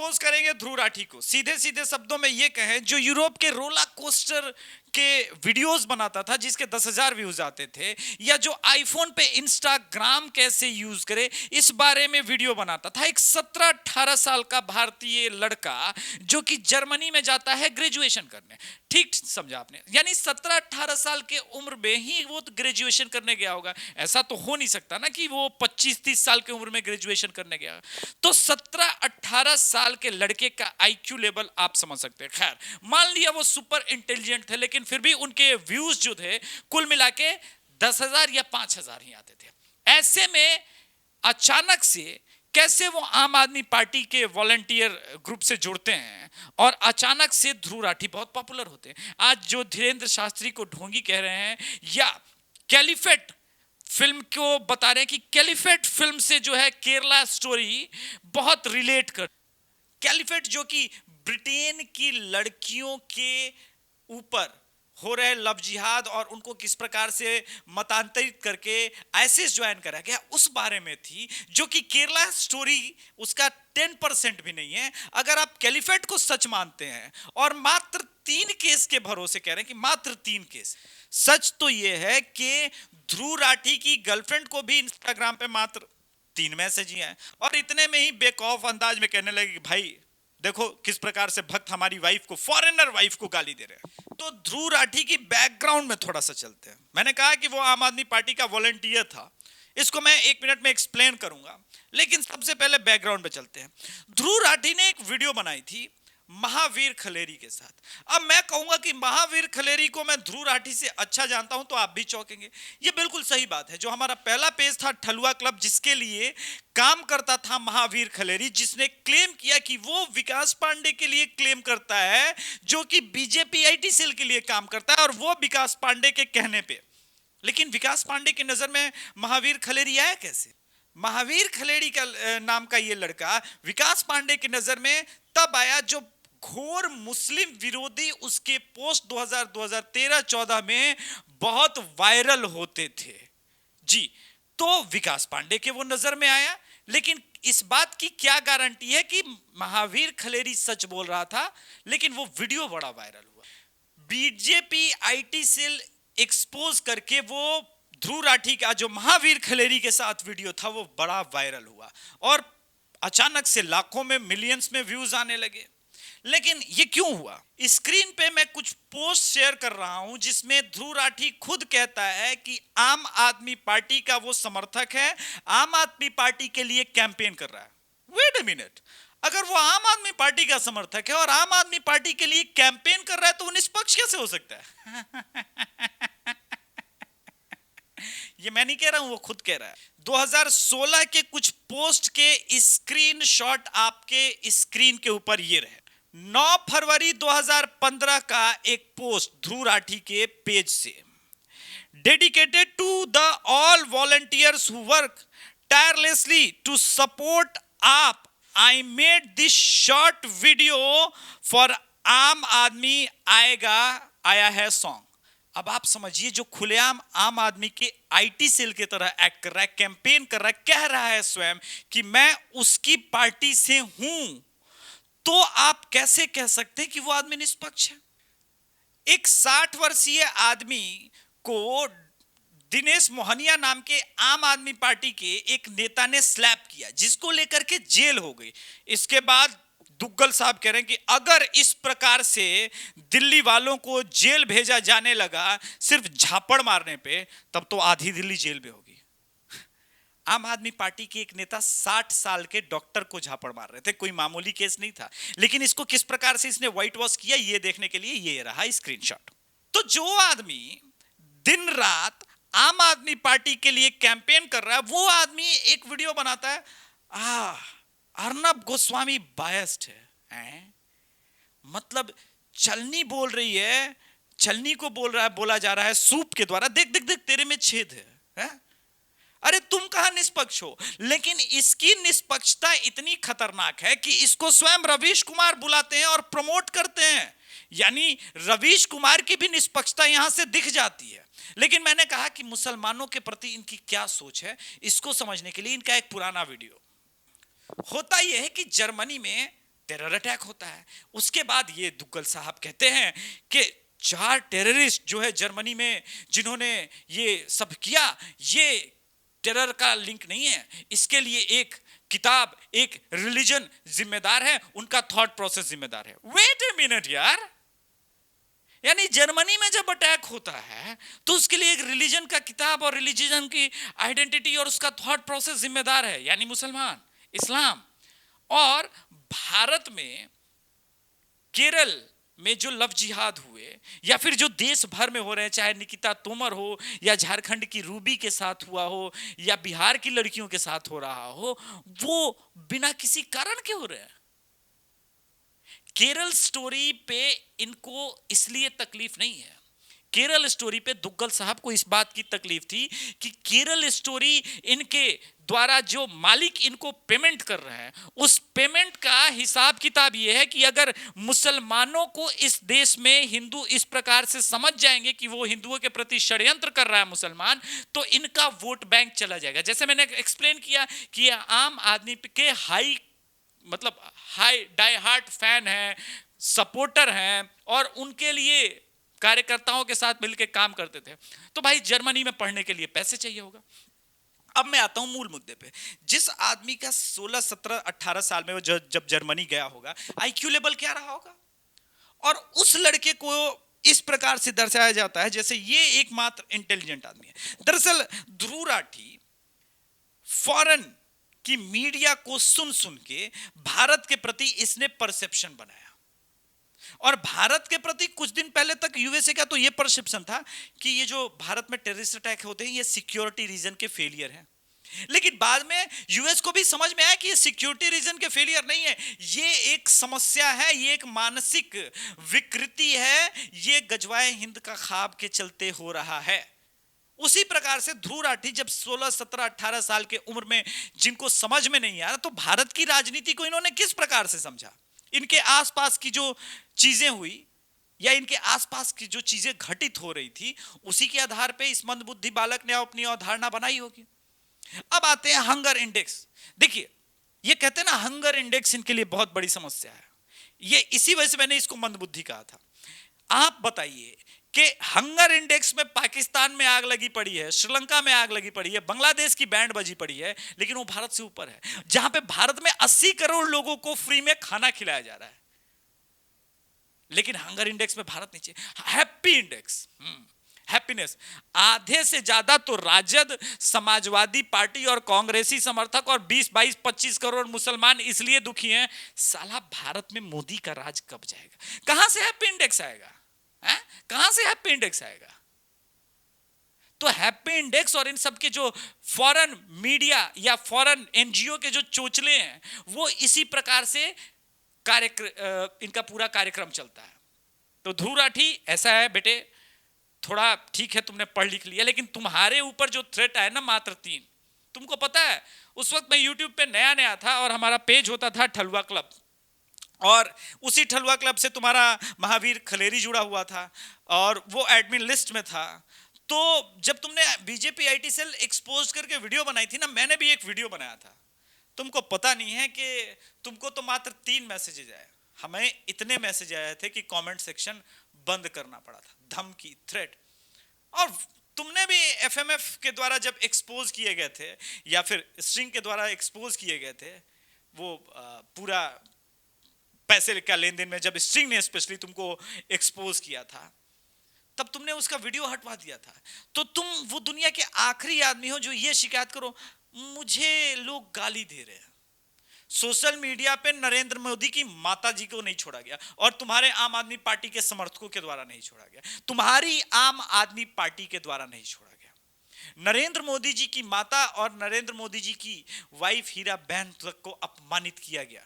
Expose करेंगे ध्रुव राठी को। सीधे सीधे शब्दों में ये कहें, जो यूरोप के रोलर कोस्टर के वीडियोस बनाता था जिसके 10,000 व्यूज आते थे, या जो आईफोन पे इंस्टाग्राम कैसे यूज करे इस बारे में वीडियो बनाता था, एक 17-18 साल का भारतीय लड़का जो कि जर्मनी में जाता है ग्रेजुएशन करने। ठीक समझा आपने? यानी 17-18 साल के उम्र में ही वो तो ग्रेजुएशन करने गया होगा। ऐसा तो हो नहीं सकता ना कि वो 25-30 साल की उम्र में ग्रेजुएशन करने गया। तो 17-18 साल के लड़के का आईक्यू लेवल आप समझ सकते हैं। खैर, मान लिया वो सुपर इंटेलिजेंट थे, लेकिन फिर भी उनके व्यूज जो थे कुल मिला के 10,000 या 5,000 ही आते थे। ऐसे में अचानक से कैसे वो आम आदमी पार्टी के वॉलंटियर ग्रुप से जुड़ते हैं और अचानक से ध्रुव राठी बहुत पॉपुलर होते हैं। आज जो धीरेन्द्र शास्त्री को ढोंगी कह रहे हैं, या कैलिफेट फिल्म को बता रहे हैं कि कैलिफेट फिल्म से जो है केरला स्टोरी बहुत रिलेट कर। कैलिफेट जो कि ब्रिटेन की लड़कियों के ऊपर हो रहे लव जिहाद और उनको किस प्रकार से मतांतरित करके आईएसआईएस ज्वाइन करा गया उस बारे में थी, जो कि केरला स्टोरी उसका 10% भी नहीं है। अगर आप कैलिफेट को सच मानते हैं और मात्र 3 केस के भरोसे कह रहे हैं कि मात्र 3 केस, सच तो यह है कि ध्रुव राठी की गर्लफ्रेंड को भी इंस्टाग्राम पे मात्र 3 मैसेज ही आए और इतने में ही बेखौफ अंदाज में कहने लगे कि भाई देखो किस प्रकार से भक्त हमारी वाइफ को, फॉरेनर वाइफ को गाली दे रहे हैं। तो ध्रुव राठी की बैकग्राउंड में थोड़ा सा चलते हैं। मैंने कहा कि वो आम आदमी पार्टी का वॉलंटियर था, इसको मैं 1 मिनट में एक्सप्लेन करूंगा, लेकिन सबसे पहले बैकग्राउंड पे चलते हैं। ध्रुव राठी ने एक वीडियो बनाई थी महावीर खलेरी के साथ। अब मैं कहूंगा कि महावीर खलेरी को मैं ध्रुव राठी से अच्छा जानता हूं तो आप भी चौंकेंगे। ये बिल्कुल सही बात है। जो हमारा पहला पेज था ठलुआ क्लब, जिसके लिए काम करता था महावीर खलेरी, जिसने क्लेम किया कि वो विकास पांडे के लिए क्लेम करता है, जो कि बीजेपी आईटी सेल के लिए काम करता है, और वो विकास पांडे के कहने पे। लेकिन विकास पांडे की नजर में महावीर खलेरी आया कैसे? महावीर खलेरी का नाम का ये लड़का विकास पांडे की नजर में तब आया जो घोर मुस्लिम विरोधी उसके पोस्ट 2013-14 में बहुत वायरल होते थे जी। तो विकास पांडे के वो नजर में आया, लेकिन इस बात की क्या गारंटी है कि महावीर खलेरी सच बोल रहा था? लेकिन वो वीडियो बड़ा वायरल हुआ, बीजेपी आईटी सेल एक्सपोज करके वो ध्रुव राठी का जो महावीर खलेरी के साथ वीडियो था वो बड़ा वायरल हुआ और अचानक से लाखों में, मिलियंस में व्यूज आने लगे। लेकिन ये क्यों हुआ? स्क्रीन पे मैं कुछ पोस्ट शेयर कर रहा हूं जिसमें ध्रुव राठी खुद कहता है कि आम आदमी पार्टी का वो समर्थक है, आम आदमी पार्टी के लिए कैंपेन कर रहा है। वेट अ मिनट, अगर वो आम आदमी पार्टी का समर्थक है और आम आदमी पार्टी के लिए कैंपेन कर रहा है तो वो निष्पक्ष कैसे हो सकता है? ये मैं नहीं कह रहा हूं, वो खुद कह रहा है। 2016 के कुछ पोस्ट के स्क्रीनशॉट आपके स्क्रीन के ऊपर ये रहे। 9 फरवरी 2015 का एक पोस्ट ध्रुव राठी के पेज से, dedicated to the all volunteers who work tirelessly to support आप, I made this short video for Aam Aadmi आया है सॉन्ग। अब आप समझिए, जो खुलेआम आम आदमी के आईटी सेल की तरह एक्ट कर रहा है, कैंपेन कर रहा है, कह रहा है स्वयं कि मैं उसकी पार्टी से हूं, तो आप कैसे कह सकते हैं कि वो आदमी निष्पक्ष है? एक 60 वर्षीय आदमी को दिनेश मोहनिया नाम के आम आदमी पार्टी के एक नेता ने स्लैप किया, जिसको लेकर के जेल हो गई। इसके बाद दुग्गल साहब कह रहे हैं कि अगर इस प्रकार से दिल्ली वालों को जेल भेजा जाने लगा सिर्फ झापड़ मारने पे, तब तो आधी दिल्ली जेल में होगी। आम आदमी पार्टी के एक नेता 60 साल के डॉक्टर को झापड़ मार रहे थे, कोई मामूली केस नहीं था। लेकिन इसको किस प्रकार से इसने व्हाइट वॉश किया, ये देखने के लिए ये रहा स्क्रीनशॉट। तो जो आदमी दिन रात आम आदमी पार्टी के लिए कैंपेन कर रहा है, वो आदमी एक वीडियो बनाता है, अर्नब गोस्वामी बायस्ड है, मतलब छलनी बोल रही है, छलनी को बोला जा रहा है सूप के द्वारा, देख देख देख तेरे में छेद है? अरे तुम कहां निष्पक्ष हो? लेकिन इसकी निष्पक्षता इतनी खतरनाक है कि इसको स्वयं रवीश कुमार बुलाते हैं और प्रमोट करते हैं। यानी रवीश कुमार की भी निष्पक्षता यहां से दिख जाती है। लेकिन मैंने कहा कि मुसलमानों के प्रति इनकी क्या सोच है, इसको समझने के लिए इनका एक पुराना वीडियो। होता यह है कि जर्मनी में टेरर अटैक होता है। उसके बाद ये दुग्गल साहब कहते हैं कि 4 टेररिस्ट जो है जर्मनी में जिन्होंने ये सब किया, ये टेरर का लिंक नहीं है, इसके लिए एक किताब, एक रिलीजन जिम्मेदार है, उनका थॉट प्रोसेस जिम्मेदार है। वेट ए मिनट यार, यानी जर्मनी में जब अटैक होता है तो उसके लिए एक रिलीजन का किताब और रिलीजन की आइडेंटिटी और उसका थॉट प्रोसेस जिम्मेदार है, यानी मुसलमान, इस्लाम। और भारत में केरल में जो लव जिहाद हुए या फिर जो देश भर में हो रहे हैं, चाहे निकिता तोमर हो या झारखंड की रूबी के साथ हुआ हो या बिहार की लड़कियों के साथ हो रहा हो, वो बिना किसी कारण के हो रहे हैं। केरल स्टोरी पे इनको इसलिए तकलीफ नहीं है। केरल स्टोरी पे दुग्गल साहब को इस बात की तकलीफ थी कि केरल स्टोरी इनके द्वारा जो मालिक इनको पेमेंट कर रहे हैं, उस पेमेंट का हिसाब किताब ये है कि अगर मुसलमानों को इस देश में हिंदू इस प्रकार से समझ जाएंगे कि वो हिंदुओं के प्रति षड्यंत्र कर रहा है मुसलमान, तो इनका वोट बैंक चला जाएगा। जैसे मैंने एक्सप्लेन किया कि आम आदमी के हाई डाई हार्ट फैन हैं, सपोर्टर हैं और उनके लिए कार्यकर्ताओं के साथ मिलकर काम करते थे। तो भाई जर्मनी में पढ़ने के लिए पैसे चाहिए होगा। अब मैं आता हूं मूल मुद्दे पे। जिस आदमी का 16, 17, 18 साल में वो जब जर्मनी गया होगा, आईक्यू लेवल क्या रहा होगा, और उस लड़के को इस प्रकार से दर्शाया जाता है जैसे ये एकमात्र इंटेलिजेंट आदमी है। दरअसल ध्रुव राठी फॉरेन कि मीडिया को सुन सुन के भारत के प्रति इसने परसेप्शन बनाया, और भारत के प्रति कुछ दिन पहले तक यूएसए का तो ये परसेप्शन था कि ये जो भारत में टेररिस्ट अटैक होते हैं ये सिक्योरिटी रीजन के फेलियर हैं। लेकिन बाद में यूएस को भी समझ में आया कि ये सिक्योरिटी रीजन के फेलियर नहीं है, ये एक समस्या है, ये एक मानसिक विकृति है, ये गजवाए हिंद का ख्वाब के चलते हो रहा है। उसी प्रकार से ध्रुव राठी जब 16, 17, 18 साल के उम्र में जिनको समझ में नहीं आया, तो भारत की राजनीति को इन्होंने किस प्रकार से समझा, इनके आसपास की जो चीजें हुई या इनके आसपास की जो चीजें घटित हो रही थी, उसी के आधार पे इस मंदबुद्धि बालक ने अपनी अवधारणा बनाई होगी। अब आते हैं हंगर इंडेक्स। देखिए, ये कहते हैं ना हंगर इंडेक्स इनके लिए बहुत बड़ी समस्या है। ये इसी वजह से मैंने इसको मंदबुद्धि कहा था। आप बताइए कि हंगर इंडेक्स में पाकिस्तान में आग लगी पड़ी है, श्रीलंका में आग लगी पड़ी है, बांग्लादेश की बैंड बजी पड़ी है, लेकिन वो भारत से ऊपर है, जहां पे भारत में 80 करोड़ लोगों को फ्री में खाना खिलाया जा रहा है, लेकिन हंगर इंडेक्स में भारत नीचे। हैप्पी इंडेक्स, हैप्पीनेस, आधे से ज्यादा तो राजद, समाजवादी पार्टी और कांग्रेसी समर्थक और 20, 22, 25 करोड़ मुसलमान इसलिए दुखी हैं, साला भारत में मोदी का राज कब जाएगा। कहां से हैप्पी इंडेक्स आएगा, कहां से हैप्पी इंडेक्स आएगा। तो हैप्पी इंडेक्स और इन सब के जो फॉरेन मीडिया या फॉरेन एनजीओ के जो चोचले हैं, वो इसी प्रकार से इनका पूरा कार्यक्रम चलता है। तो ध्रुव राठी, ऐसा है बेटे, थोड़ा ठीक है तुमने पढ़ लिख लिया, लेकिन तुम्हारे ऊपर जो थ्रेट है ना मात्र 3, तुमको पता है उस वक्त मैं यूट्यूब पे नया नया था और हमारा पेज होता था ठलुआ क्लब, और उसी ठलुआ क्लब से तुम्हारा महावीर खलेरी जुड़ा हुआ था और वो एडमिन लिस्ट में था। तो जब तुमने बीजेपी आईटी सेल एक्सपोज करके वीडियो बनाई थी ना, मैंने भी एक वीडियो बनाया था। तुमको पता नहीं है कि तुमको तो मात्र 3 मैसेजेस आए, हमें इतने मैसेज आए थे कि कमेंट सेक्शन बंद करना पड़ा था, धमकी, थ्रेट। और तुमने भी एफएमएफ के द्वारा जब एक्सपोज किए गए थे या फिर स्ट्रिंग के द्वारा एक्सपोज किए गए थे, वो पूरा पैसे का लेन देन में जब स्ट्रिंग ने स्पेशली तुमको एक्सपोज किया था, तब तुमने उसका वीडियो हटवा दिया था। तो तुम वो दुनिया के आखिरी आदमी हो जो ये शिकायत करो मुझे लोग गाली दे रहे हैं। सोशल मीडिया पे नरेंद्र मोदी की माता जी को नहीं छोड़ा गया और तुम्हारे आम आदमी पार्टी के समर्थकों के द्वारा नहीं छोड़ा गया, तुम्हारी आम आदमी पार्टी के द्वारा नहीं छोड़ा गया। नरेंद्र मोदी जी की माता और नरेंद्र मोदी जी की वाइफ हीरा बहन तक को अपमानित किया गया।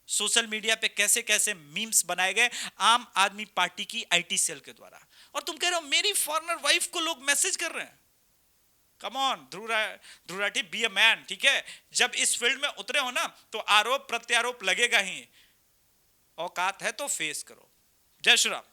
सोशल मीडिया पे कैसे कैसे मीम्स बनाए गए आम आदमी पार्टी की आईटी सेल के द्वारा, और तुम कह रहे हो मेरी फॉरेनर वाइफ को लोग मैसेज कर रहे हैं। Come on Dhruv Rathee, be a man, ठीक है। जब इस फील्ड में उतरे हो ना तो आरोप प्रत्यारोप लगेगा ही, औकात है तो फेस करो। जय श्री राम।